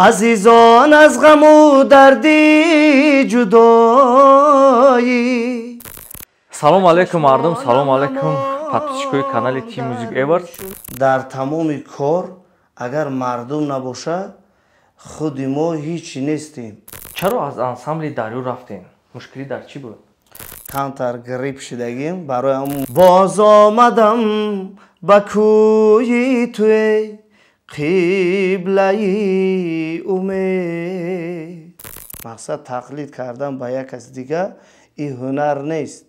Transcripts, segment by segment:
عزیزان از غم و دردی جدایی. سلام علیکم مردم، سلام علیکم подписчикои канали Team Music Awards. در تمام کار اگر مردم نباشه خود ما هیچی نیستیم. چرا از انسامبل دریو رفتین؟ مشکلی در چی بود؟ کانتر گریپ شدگیم برای همون باز آمدم با کوی توی قبله امید. مقصد تقلید کردن با یک کس دیگه این هنر نیست.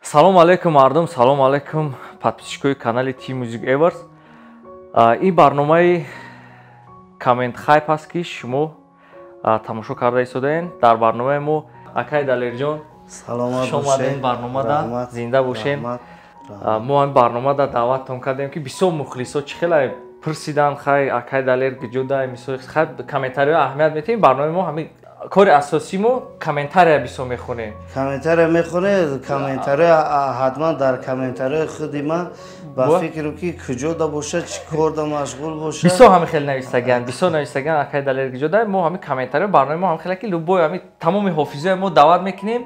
سلام علیکم مردم، سلام علیکم подписчикои канали Team Music Awards. این برنامه کامنت хайп است که شما تماشا کرده ایستادین. در برنامه ما اکای دلیر جان سلامت باشین. برنامه دا زنده باشین. ما این برنامه دا دعوتتون کردیم که بسیار مخلصا چخیلی پرسیدن خی اکای دلیر گجودا میسو خیلی کامنتاری اهمیت میتیم. برنامه ما همین کار اساسی ما کامنتاری بسیار میخونه. کامنتاری میخونه. کامنتاری حتما در کامنتاری خودی من با فکر که کجا باشه چی کار دا مشغول باشه. بسیار همه خیلی نویسگن، بسیار نویسگن اکای دلیر گجودا. ما همین کامنتاری برنامه ما هم خیلی که لوبوی همین تمام حافظه ما دعوت میکنیم.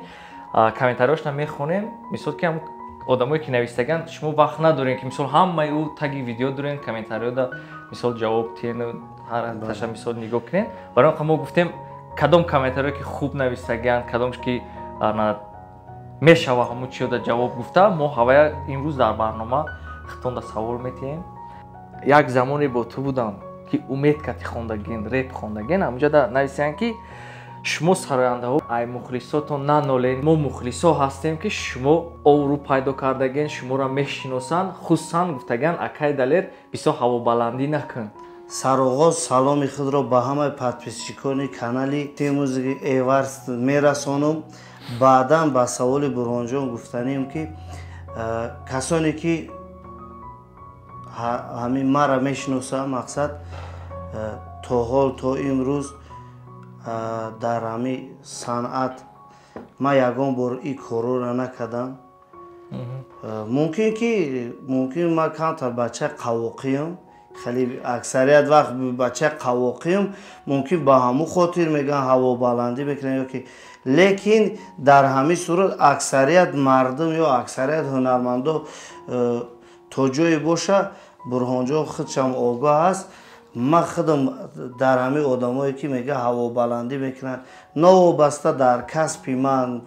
کامنتاریاش نمیخونیم. مثلا که هم آدمایی که نویسگن شما وقت ندارین که مثلا همه او تگی ویدیو دارین کامنتاریا دا مثلا جواب تین هر تاشا مثلا نگاه کنین. برای ما گفتیم کدام کامنتاریا که خوب نویسگن کدامش که میشوه همون چیو دا جواب گفته ما هوای امروز در برنامه خطون دا سوال میتیم. یک زمانی با تو بودم که امید کتی خوندگین ریپ خوندگین همونجا دا نویسن که شما سراینده ها ای مخلصاتون ننالین. ما مخلصا هستیم که شما او پیدا کردگین شما را میشناسن خصوصا گفتگن اکای دلیر بسیار هوا بلندی نکن. سرآغاز سلام خود را به همه подписчикони канали Team Music Awards میرسانم. بعدا با سوال برهان جان گفتنیم که کسانی که همین ما را میشناسن مقصد تا حال تا امروز در همین صنعت ما یگان بار این کارو را نکردم. ممکن ما کمتر بچه قواقیم خیلی اکثریت وقت بچه قواقیم ممکن با همون خاطر میگن هوا بلندی بکنن یا که لیکن در همین صورت اکثریت مردم یا اکثریت هنرمندا تا جایی باشه برهان جان خودشم آگاه هست. ما خودم در همه آدمایی که میگه هوا بلندی میکنن نوابسته در کسب من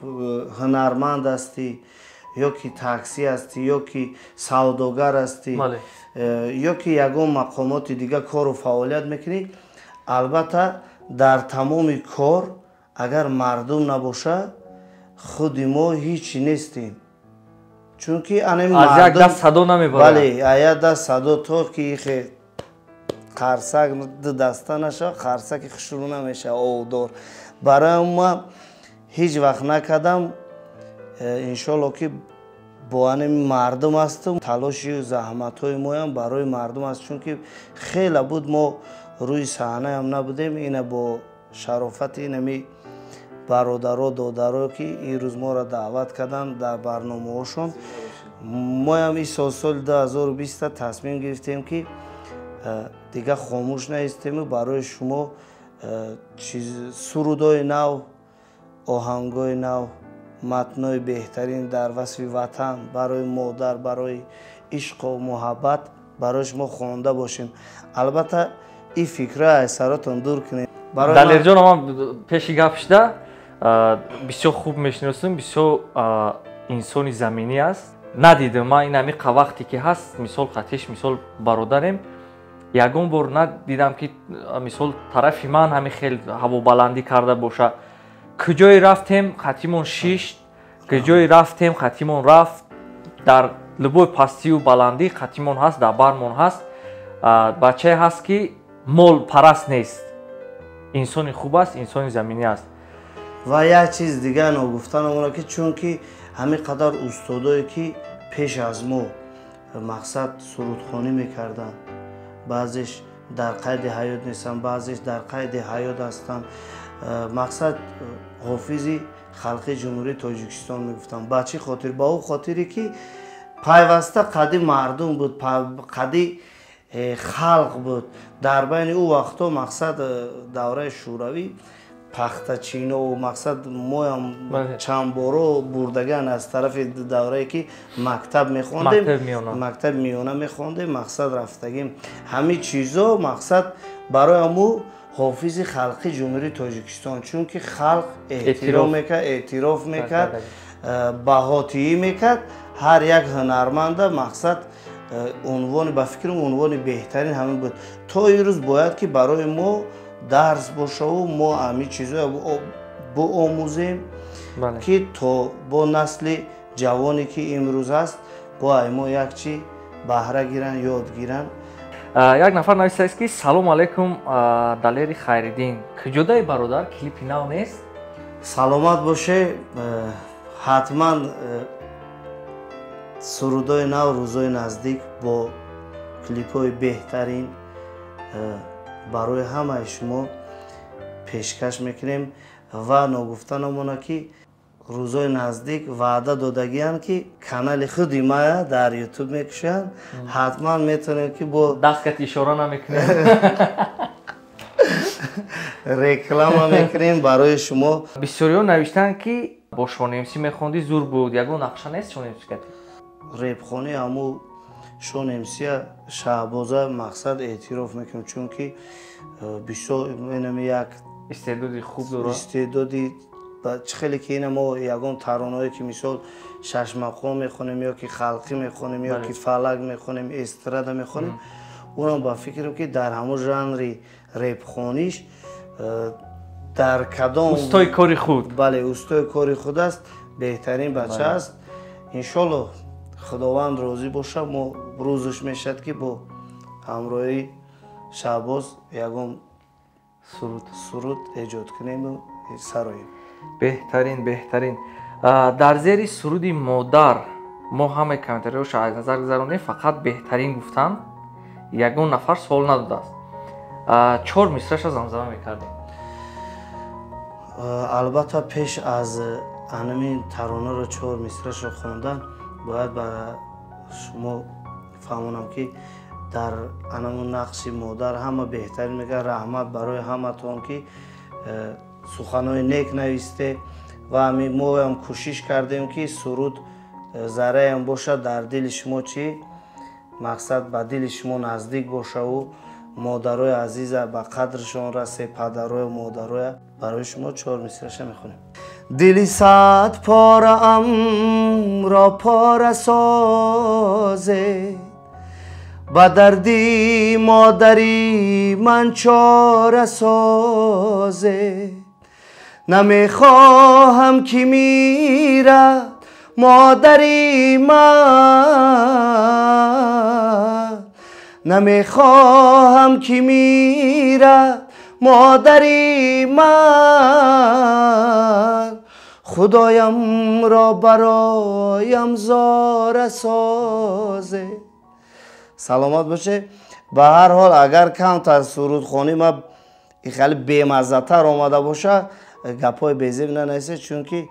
هنرمند هستی یا که تاکسی هستی یا که سوداگر هستی یا که یگان مقامات دیگه کار و فعالیت میکنی. البته در تمام کار اگر مردم نباشه خود ما هیچی نیستیم. چون که از یک دست صدا نمیبره. بله یک دست صدا تو که خرسک دسته نشه خرسک شروع نمیشه آودار. برای ما هیچ وقت نکردم. انشالله که با مردم هستم. تلاشی و زحمت های ما هم برای مردم است. چون که خیلی بود ما روی صحنه هم نبودیم. اینه با شرافت اینمی برادرها دادرها که این روز ما را دعوت کردن در برنامه هاشون. ما هم این سال 2020 تصمیم گرفتیم که دیگه خاموش نیستیم. برای شما سرودای نو، آهنگای نو، متنای بهترین در وصف وطن برای مادر برای عشق و محبت برای شما خوانده باشیم. البته این فکره از سراتون دور کنیم. دلیر جان ما پیش گپ شده بسیار خوب میشناسم. بسیار انسانی زمینی است. ندیدم من این همی وقتی که هست مثال خطیش مثال برادرم یگان بار ندیدم که مثال طرف من همین خیلی هوا بلندی کرده باشه. کجای رفتیم خطیمون شیشت، کجای رفتیم خطیمون رفت. در لبوی پستی و بلندی خطیمون هست، در برمون هست. بچه هست که مال پرست نیست. انسان خوب است، انسان زمینی است. و یک چیز دیگه نگفتن اونا که چون که همین قدر استادایی که پیش از ما مقصد سرودخوانی میکردن بعضیش در قید حیات نیستن بعضیش در قید حیات هستن. مقصد حافظی خلق جمهوری تاجیکستان میگفتم. با چی خاطر؟ با او خاطری که пайваста қади мардум буд, қади халқ буд. Дар байни ӯ вақтҳо мақсад давраи шӯравӣ пахтачино мақсад моям чанд боро бурдаган аз тарафи даврае ки мактаб мехондем, мактаб миёна мехондем, мақсад рафтагим. Ҳами чизо мақсад барои аму ҳофизи халқи ҷумҳурии Тоҷикистон, чунки халқ эҳтиром мекард, эътироф мекард, баҳотиӣ мекард. ҳар як ҳунарманда мақсад унвони ба фикрам унвони беҳтарин ҳамин буд. То имрӯз бояд ки барои мо дарс бошаву мо ҳамин чизоя биомӯзем ки то бо насли ҷавоне ки имрӯз ҳаст бо мо як чӣ баҳра гиранд, ёд гиранд. Як нафар нависааст ки салом алайкум Далери Хайриддин. Куҷодаи бародар, клипи нав нест? Саломат боше. Ҳатман сурудои нав рӯзои наздик бо клипҳои беҳтарин барои ҳамаи шумо пешкаш мекунем ва ногуфта намона ки рӯзои наздик ваъда додагиянд ки канали худи мая дар ютуб мекушанд. ҳатман метавонем ки бо дастгат ишора намекунем, реклама мекунем барои шумо. бисёриҳо навиштанд ки бо шонемсӣ мехондӣ зур буд. Ягон нақша нест шонемсӣ кардӣ? репхони ҳаму шонемсия шаҳбоза мақсад эътироф мекунем, чунки бисёр менами як истеъдоди хуб дорад. истеъдоди чӣ хеле ки ина мо ягон таронаҳое ки мисол шашмақом мехонем ё ки халқӣ мехонем ё ки фалак мехонем, эстрада мехонем, унам ба фикрам ки дар ҳамун жанри репхониш дар кадом устои кори худ, бале устои кори худ аст, беҳтарин бача аст. иншоалло худованд розӣ боша, мо рӯзуш мешавад ки бо ҳамроҳии шаҳбоз ягон суруд эҷод кунему сароем. беҳтарин беҳтарин. Дар зери суруди модар мо ҳамаи комментариҳоро аз назар гузаронем, фақат беҳтарин гуфтанд. Ягон нафар суол надодааст. 4 мисраша замзама мекардем. албатта пеш аз анамин таронаро 4 мисрашро хондан бояд ба шумо фаҳмонам ки дар анамун нақши модар ҳама беҳтарин мегӯяд. раҳмат барои ҳаматон ки суханои нек нависте ва ҳамин моам кӯшиш кардем ки суруд зараям бошад дар дили шумо чӣ мақсад ба дили шумо наздик бошаву модарои азиза ба қадршон расе, падароя модароя. барои шумо 4 мисраша мехонем. дили сад пораамро пора созед, ба дарди модари ман чора созед. намехоҳам ки мирад модари ман, намехоҳам ки мирад модари ман. худоямро бароям зора созед. саломат боше. ба ҳар ҳол агар камтар сурудхонӣ ма хеле бемаззатар омада боша гапҳои безеб нанависед, чунки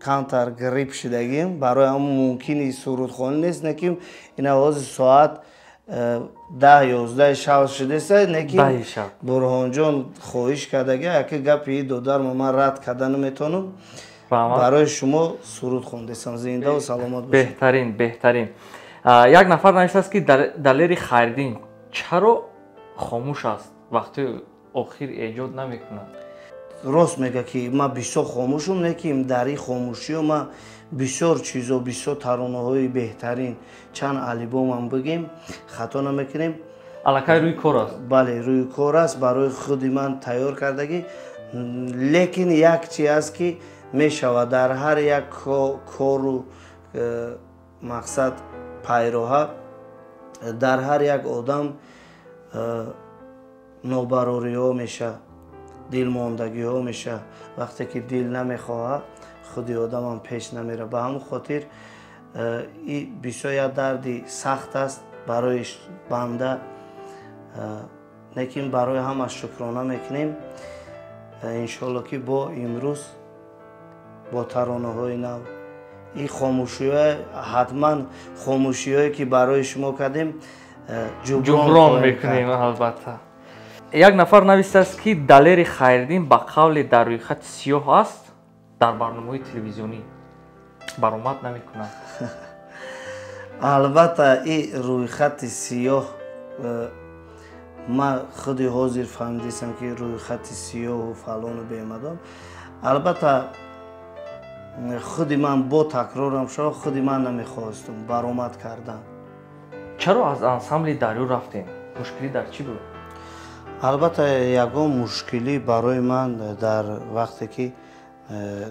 камтар грип шудагим. барои ҳамон мумкини сурудхонӣ нест, неким ина ҳози соат 10-11 шав шудеса, неким Бурҳонҷон хоҳиш кардаги яке гапи додармо ман рад карда наметонам. барои шумо суруд хондесам. зиндаву саломат бошед. беҳтарин беҳтарин. Як нафар нависааст ки Далери Хайриддин чаро хомӯш аст, вақти охир эҷод намекунад? рост мега ки ман бисёр хомӯшам, неким дар ин хомӯшиё ман бисёр чизо, бисёр таронаҳои беҳтарин чанд алибомам бигем, хато намекунем. аллакай рӯи кор аст? бале, рӯи кор аст, барои худи ман тайёр кардагӣ. лекин як чи аст ки мешавад дар ҳар як кору мақсад пайроҳа, дар ҳар як одам нобарориҳо меша, дилмондагиҳо меша. вақте ки дил намехоҳад худи одамам пеш намера. ба ҳамон хотир бисёр як дарди сахт аст барои банда, лекин барои ҳама шукрона мекунем. иншоалло ки бо имрӯз бо таронаҳои нав این خاموشی های حتما خاموشی هایی که برای شما کردیم جبران میکنیم. البته یک نفر نوشته است که دلیر خیردین با قول در روی خط سیاه است، در برنامه تلویزیونی برآمد نمیکنه. البته این روی خط سیاه من خودی حاضر فهمیدم که روی خط سیاه و فلان بیامدم. البته خودی من با تکرارم شد، خودی من نمیخواستم برآمد کردن. چرا از انسامبل دریو رفتین؟ مشکلی در چی بود؟ البته یگان مشکلی برای من در وقتی که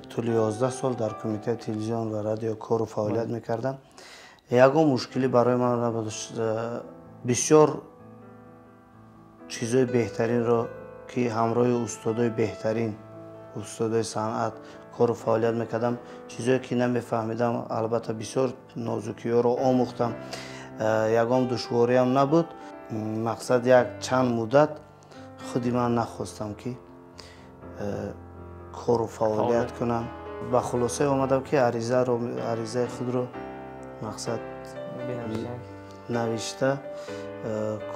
طول 11 سال در کمیته تلویزیون و رادیو کار و فعالیت میکردم، یگان مشکلی برای من بسیار چیزای بهترین را که همراه استادای بهترین استادای صنعت کار و فعالیت میکردم، چیزایی که نمیفهمیدم، البته بسیار نازکی ها رو آموختم. یگان دشواری هم نبود. مقصد یک چند مدت خودی من نخواستم که کار و فعالیت کنم. به خلاصه آمدم که عریضه خود رو مقصد نوشته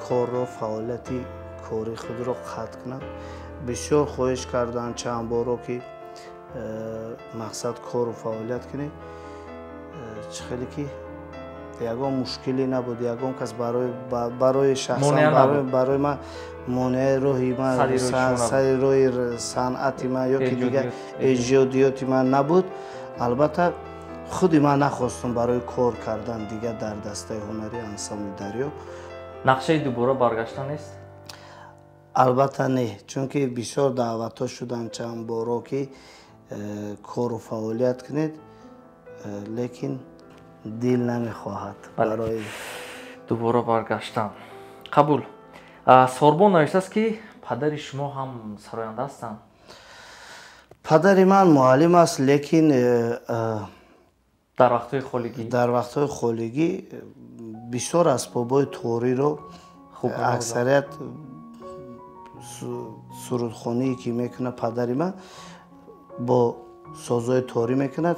کار و فعالیتی کاری خود رو قطع کنم. بسیار خواهش کردن چند بار که مقصد کار و فعالیت کنی. خیلی که یگان مشکلی نبود. یگان کس برای شخصا برای من مانع روحی من سر روی صنعتی من یا که دیگه ایجادیاتی من نبود. البته خودی من نخواستم برای کار کردن دیگه در دسته هنری انسامبل دریا. نقشه دوباره برگشتن نیست؟ البته نه، چون که بسیار دعوت ها شدن چند بارا که کار و فعالیت کنید، لیکن دل نمیخواهد برای دوباره برگشتن. قبول. سوربون نوشته است که پدر شما هم سراینده هستند؟ پدر من معلم است، لیکن در وقتهای خالگی بسیار اسبابای توری رو اکثریت سرودخوانی که میکنه پدر من با سازهای توری میکند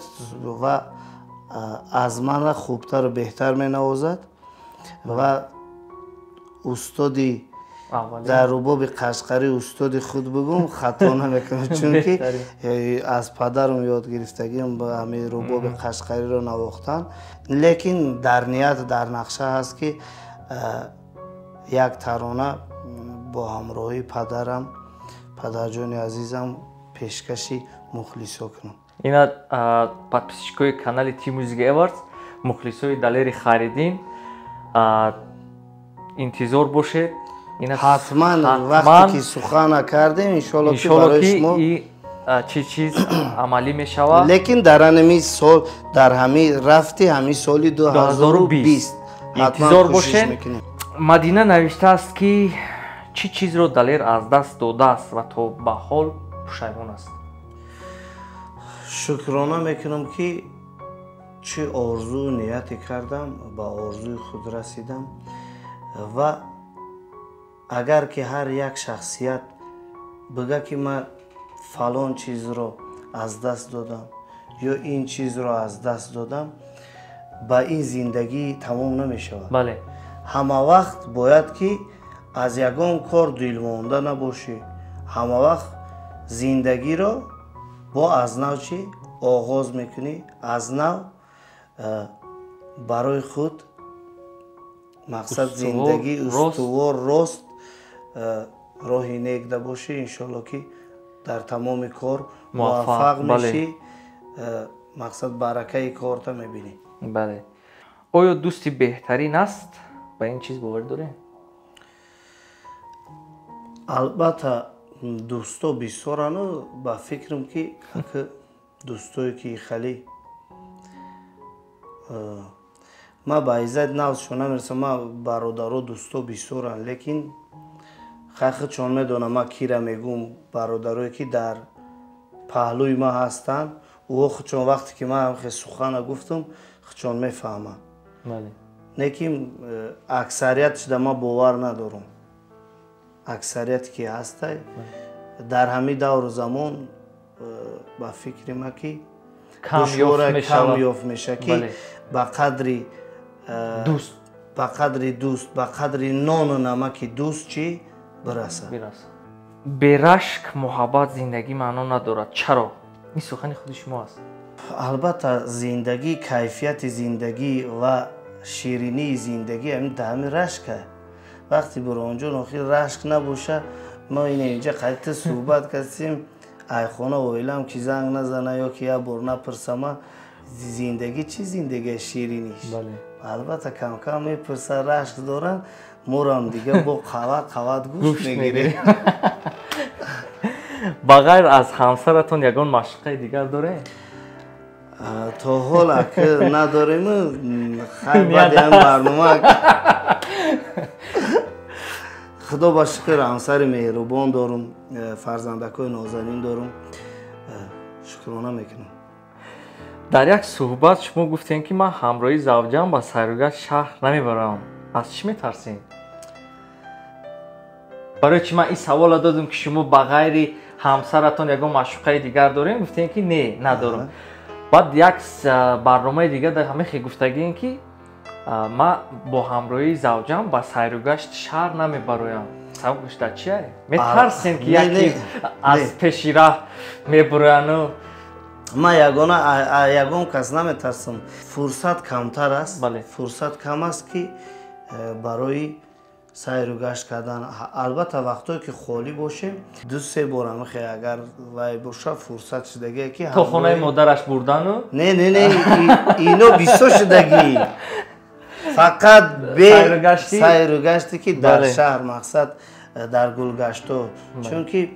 و از من خوبتر و بهتر می نوازد و استادی در رباب قشقری استاد خود بگم خطا نمیکنم، چون که از پدرم یاد گرفتگیم با همه رباب قشقری رو نواختن. لیکن در نیت در نقشه هست که یک ترانه با همراهی پدرم، پدرجان عزیزم پیشکشی مخلصا کنم. اینا подписчикои канали T Music Awards, мухлисои далери Хайриддин, интизор бошед. حتما وقتی که سخن کردیم انشالله که برای شما چی چیز عملی می شود. لیکن در همین سال در همین رفتی همین سالی 2020 انتظار باشین. مدینه نوشته است که چی چیز رو دلیر از دست داده است و تا به حال پشیمان است؟ شکرانه میکنم که چه آرزو نیتی کردم به آرزوی خود رسیدم و اگر که هر یک شخصیت بگه که من فلان چیز رو از دست دادم یا این چیز رو از دست دادم، با این زندگی تمام نمی شود. بله. همه وقت باید که از یگان کار دلمانده نباشی. همه وقت زندگی رو با از نو چی آغاز میکنی، از نو برای خود مقصد زندگی استوار راست راهی نیک باشی. انشالله که در تمام کار موفق میشی. مقصد برکه کارت میبینی. بله. آیا دوستی بهترین است؟ به این چیز باور داری؟ البته دوستا بسیارن. با فکرم که دوستایی که خیلی ما با عزت نوزشون نمیرسم. ما برادرها دوستا بسیارن، لیکن خیلی چون میدونم ما کی را میگم برادرایی که در پهلوی ما هستن و چون وقتی که من هم سخن گفتم چون میفهمم. بله. لیکن اکثریتش در ما باور ندارم. اکثریت که هسته در همین دور زمان با فکر ما که دشوار کم یافت میشه که با قدری دوست با قدری نان و نمک دوست چی برسه. بی رشک محبت زندگی معنا ندارد. چرا؟ این سخن خود شما است. البته زندگی، کیفیت زندگی و شیرینی زندگی همین دم رشکه. وقتی برو اونجا نخیر رشک نباشه، ما اینجا قیدت صحبت کردیم ای خونه و ایلم که زنگ نزنه یا که یه بر نپرسم زندگی چی زندگی شیرینیش. البته کم کم میپرسه رشک دارن مورم دیگه با قوت گوش میگیره. بغیر از همسرتون یگان معشوقه دیگر داره؟ تا حالا که نداریم خیلی بعد این برنامه خدا با شکر همسر مهربان دارم، فرزندکای نازنین دارم، شکرانه میکنم. در یک صحبت شما گفتین که من همراهی زوجم با سیروگشت شهر نمیبرم. از چی میترسین؟ برای چی من این سوال دادم که شما بغیر همسرتون یگان معشوقه دیگر دارین؟ گفتین که نه ندارم. بعد یک برنامه دیگه در همه خیلی گفتگی این که من با همراهی زوجم با سیروگشت شهر نمیبرایم. سبب گشته چیه؟ میترسین که یکی از پیش راه میبراین؟ من یگان کس نمیترسم. فرصت کمتر است. فرصت کم است که برای سیر و گشت کردن. البته وقتی که خالی باشه دو سه بار هم خیلی اگر وای باشه فرصت شدگی که تو خونه مادرش بردن؟ نه اینو بیسو شدگی فقط به سیر و گشتی که در شهر مقصد در گلگشتو. چون که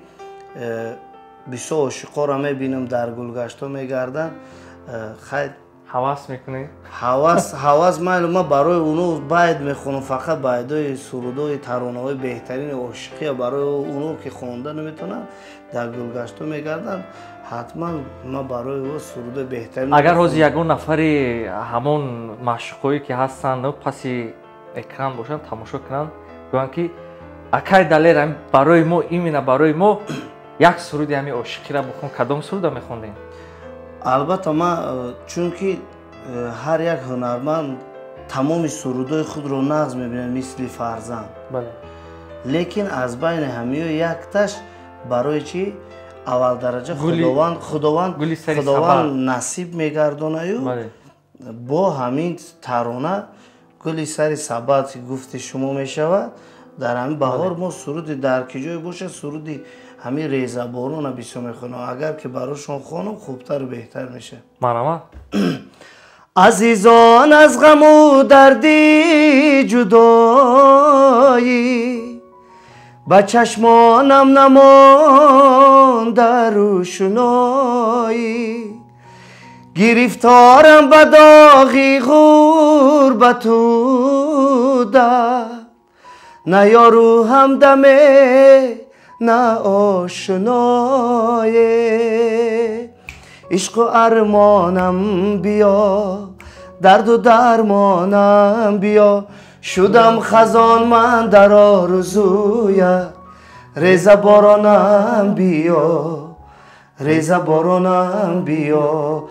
بیسو عاشقا را میبینم در گلگشتو میگردن خیلی حواس میکنی؟ حواس معلومه برای اونو باید میخونم. فقط بایدای سرودای ترانه‌های بهترین عاشقی برای اونو که خونده نمیتونن در گلگشتو میگردن. حتما ما برای او سرود بهترین. اگر روز یگان نفری همون معشوقایی که هستن پس اکران باشن تماشا کنن گویند که اکای دلیر برای ما ایمینه برای ما یک سرودی همی عاشقی را بخون. کدام سرود میخوندین؟ البته ما چون که هر یک هنرمند تمام سرودای خود رو نغز میبینه مثل فرزند. لیکن از بین همه یکتش برای چی اول درجه خداوند نصیب میگردونه با همین ترانه گلی سری سبت گفت شما میشود. در همین بهار ما سرودی در کجای باشه سرودی همین ریزه بارون بیسو میخونم. اگر که براشون خونم خوبتر و بهتر میشه. مرحبا. عزیزان از غم و دردی جدایی با چشمانم نمانده روشنایی گرفتارم به داغی غربت و درد نه یارو همدمه نه آشنای عشق و ارمانم بیا درد و درمانم بیا شدم خزان من در آرزویت ریزه بارانم بیا ریزه بارانم بیا.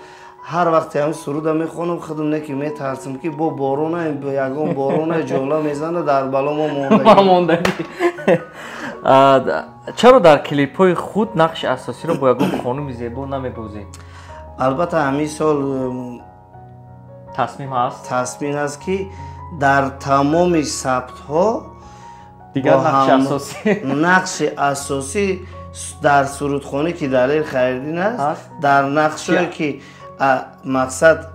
هر وقتی هم سرودم میخونم خودم نکی میترسم که با بارونه یگان بارونه جولا میزنه در بلا ما موندگی. چرا در کلیپ های خود نقش اساسی رو با یگان خانم زیبا نمیبازید؟ البته همین سال تصمیم هست که در تمام ثبت ها دیگر نقش اساسی در سرودخانه که دلیل خریدین است. در نقش که مقصد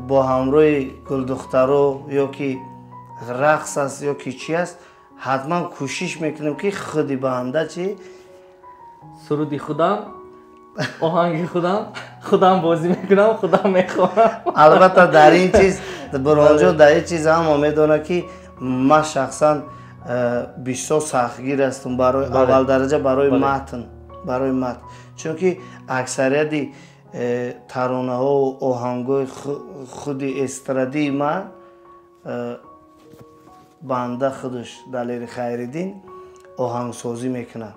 با همراه گل دخترو یا که رقص است یا که چی است حتما کوشش میکنم که خودی بنده چی سرودی خودم آهنگی خودم بازی میکنم خودم میخوام. البته در این چیز برانجا در این چیز هم میدونه که من شخصا بیشتر سختگیر هستم برای اول درجه برای متن چون که اکثریت ترانه ها و آهنگای خود استرادی من بنده خودش دلیر خیردین آهنگسازی میکنه.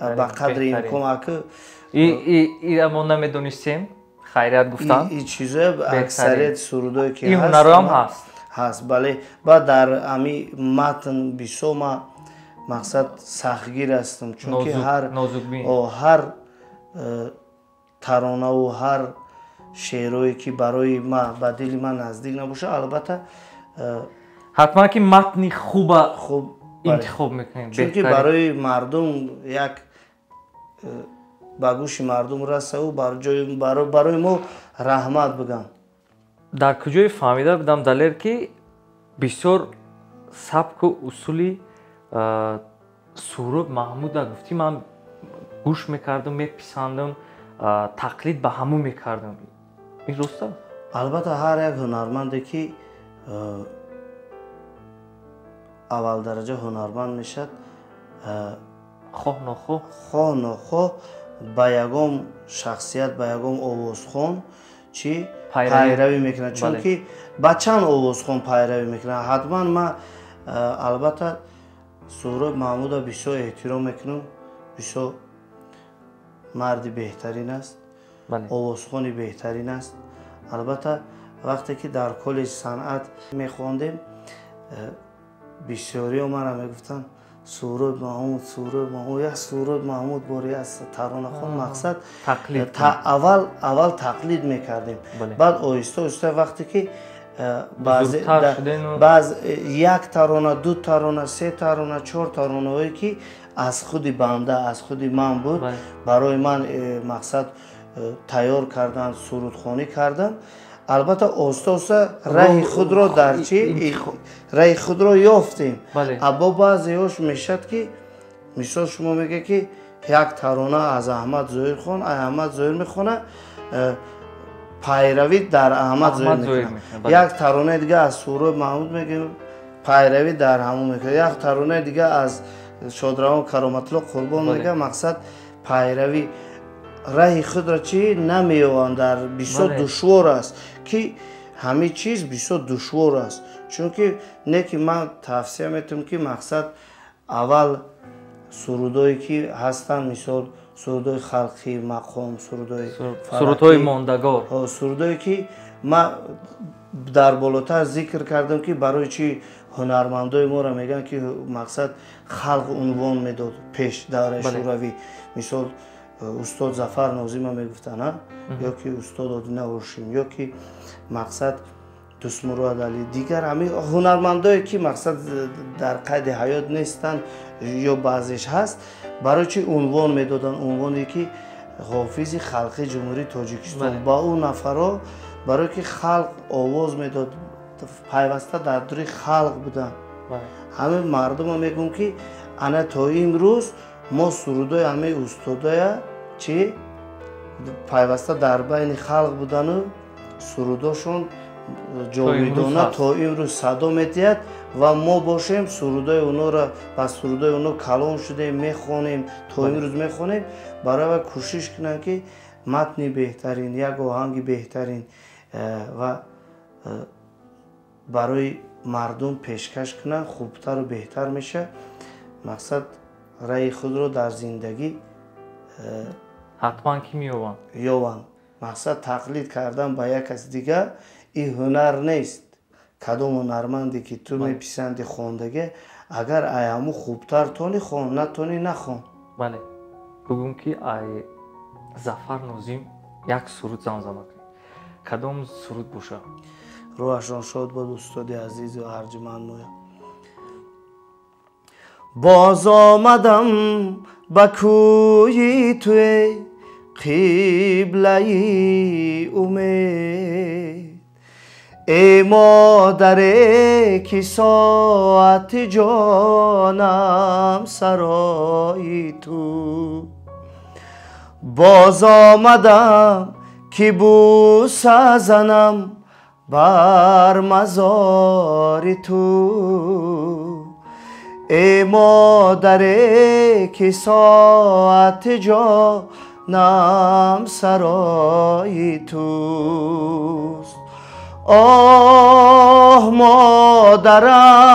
با قدر امکان که این ما نمیدونستیم хайрият гуфтан. این چیزا اکثریت سرودایی که این هست هنر هم هست. هست بله. بعد در امی متن بیسو ما مقصد سختگیر هستم چون که هر ترانه و هر شعرهایی که برای ما به دل من نزدیک نباشه البته حتما که متنی خوب انتخاب میکنیم چون که برای مردم یک به گوش مردم رسه و برای ما رحمت بگم. در کجای فهمیده بودم دلیر که بسیار سبک و اصولی سهراب محمود را گفتی من گوش میکردم میپسندم تقلید به همون میکردم. این درسته؟ البته هر یک هنرمنده که اول درجه هنرمند میشد خواه نخواه با یکم شخصیت با یکم آوازخوان چی پیروی میکنه چون که با چند آوازخوان پیروی میکنه. حتما من البته سهراب محمود بسیار احترام میکنم، بسیار مردی بهترین است، آوازخوانی بهترین است. البته وقتی که در کالج صنعت میخواندیم بسیاری من میگفتن سهراب محمود یا سهراب محمود باری از ترانه خوان مقصد اول تقلید میکردیم. بعد آهسته آهسته وقتی که بعض یک ترانه دو ترانه سه ترانه چهار ترانه هایی که از خود بنده از خود من بود برای من مقصد تیار کردن سرودخوانی کردم. البته آهسته آهسته راه خود را در چی راه خود را یافتیم. ابا بعضی‌هاش میشد که مثال شما میگه که یک ترانه از احمد ظاهر خان احمد ظاهر میخونه پیروی در احمد ظاهر میکنه. یک ترانه دیگه از سهراب محمود میگه پیروی در همون میکنه. یک ترانه دیگه از شادروان کرامت الله قربان میگه مقصد پیروی. راه خود را چی نمیوان در بسیار دشوار است که همه چیز بسیار دشوار است چون که نه که من توصیه میتونم که مقصد اول سرودایی که هستن مثال سرودای خلقی مقام سرودای ماندگار سرودایی که من در بالاتر ذکر کردم که برای چی هنرمندای ما را میگن که مقصد خلق عنوان میداد پیش دوره شوروی مثال استاد ظفر ناظم میگفتن یا که استاد آدینه هاشم یا که مقصد دوست مراد علی دیگر همه هنرمندایی که مقصد در قید حیات نیستن یا بعضیش هست برای چی عنوان میدادن عنوانی که حافظ خلقی جمهوری تاجیکستان با اون نفرا برای که خلق آواز میداد پیوسته در دوری خلق بودن. همه مردم ها میگم که انا تا امروز ما سرودای همه استادای چی پیوسته در بین خلق بودن و سروداشون جاویدانه تا امروز صدا میدهد و ما باشیم سرودای اونا را با سرودای اونا کلام شده میخوانیم تا امروز میخوانیم برای کوشش کنن که متن بهترین یک آهنگ بهترین و برای مردم پیشکش کنن خوبتر و بهتر میشه. مقصد رای خود رو در زندگی حتما که میوان مقصد تقلید کردن با یک کس دیگه این هنر نیست. کدام هنرمندی که تو میپسندی خواندگی اگر ایامو خوبتر تونی خوان نتونی نخوان. بله بگم که ای ظفر ناظم یک سرود زمزمه کنی کدام سرود باشه؟ روحشان شاد باد استاد عزیز و ارجمند مویا. باز آمدم به کوی توی قبله امید ای مادر که ساعت جانم سرای تو. باز آمدم که بوسه زنم بر مزار تو ای مادر که ساعت جانم سرای توست. آه مادرم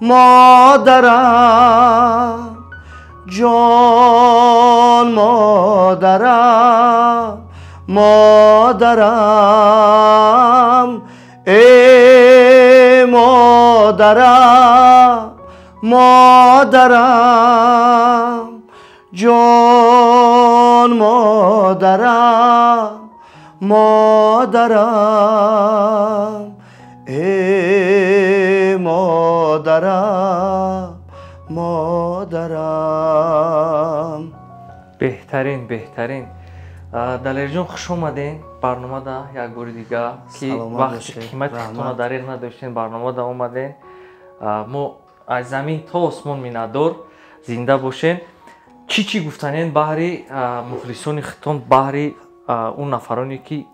مادرم جان مادرم مادرم ای مادرم مادرم جان مادرم مادرم ای مادرم مادرم. بهترین далер ҷон хуш омаден барномада як бори дига ки вақти қимати худтонро дариқ надоштен барномада омаден. мо аз замин то осмон миннатдор зинда бошен. чӣ гуфтанен баҳри мухлисони худтон, баҳри он нафароне ки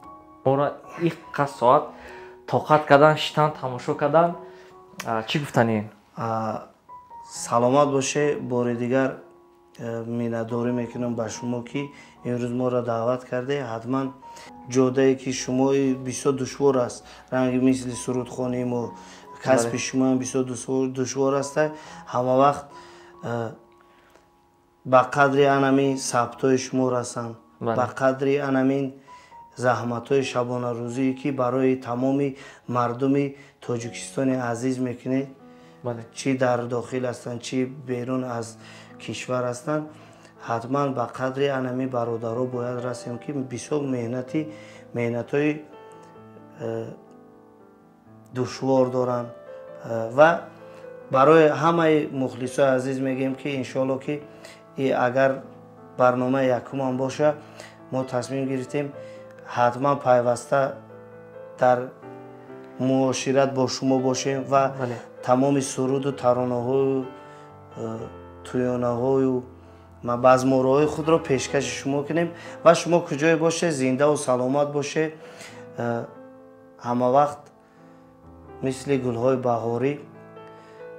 моро иққа соат тоқат кардан, шитан тамошо кардан, чӣ гуфтанен? саломат боше. бори дигар миннатдорӣ мекунам ба шумо ки имрӯз моро даъват карде. ҳатман ҷодае ки шумо бисёр душвор аст, ранги мисли сурудхониму касби шумоам бисёр душвор аст. ҳама вақт ба қадри анамин сабтҳои шумо расанд, ба қадри анамин заҳматҳои шабонарӯзие ки барои тамоми мардуми тоҷикистони азиз мекунед, чӣ дар дохил ҳастанд, чӣ берун аз кишвар ҳастанд. ҳатман ба қадри анами бародаро бояд расем ки бисёр меҳнатҳои душвор доранд. ва барои ҳамаи мухлисои азиз мегӯем ки иншоалло ки агар барномаи якумам боша, мо тасмим гирифтем ҳатман пайваста дар муошират бо шумо бошем ва тамоми суруду таронаҳою туёнаҳою базмораҳои худро пешкаши шумо кунем ва шумо куҷое боше, зиндаву саломат боше, ҳама вақт мисли гулҳои баҳорӣ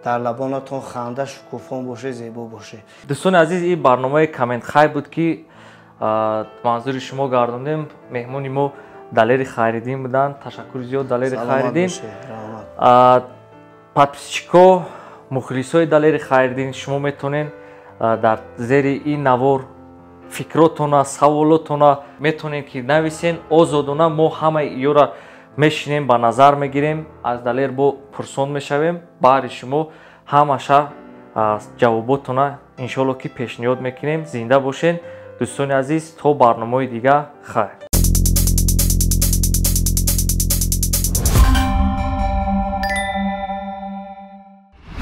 дар лабонатон ханда шукуфон боше, зебо боше. дӯстони азиз, ин барномаи Комент Хайр буд ки манзури шумо гардондем. меҳмони мо Далери Хайриддин буданд. ташаккури зиёд Далери Хайриддин. подписчико, мухлисои Далери Хайриддин, шумо метавонед дар зери ин навор фикротона, саволотона метавонед ки нависен озодона. мо ҳамаи иёра мешинем, ба назар мегирем, аз Далер бо пурсон мешавем. баъри шумо ҳамаша ҷавоботона иншоалло ки пешниҳод мекунем. зинда бошен дӯстони азиз. то барномаи дига, хайр.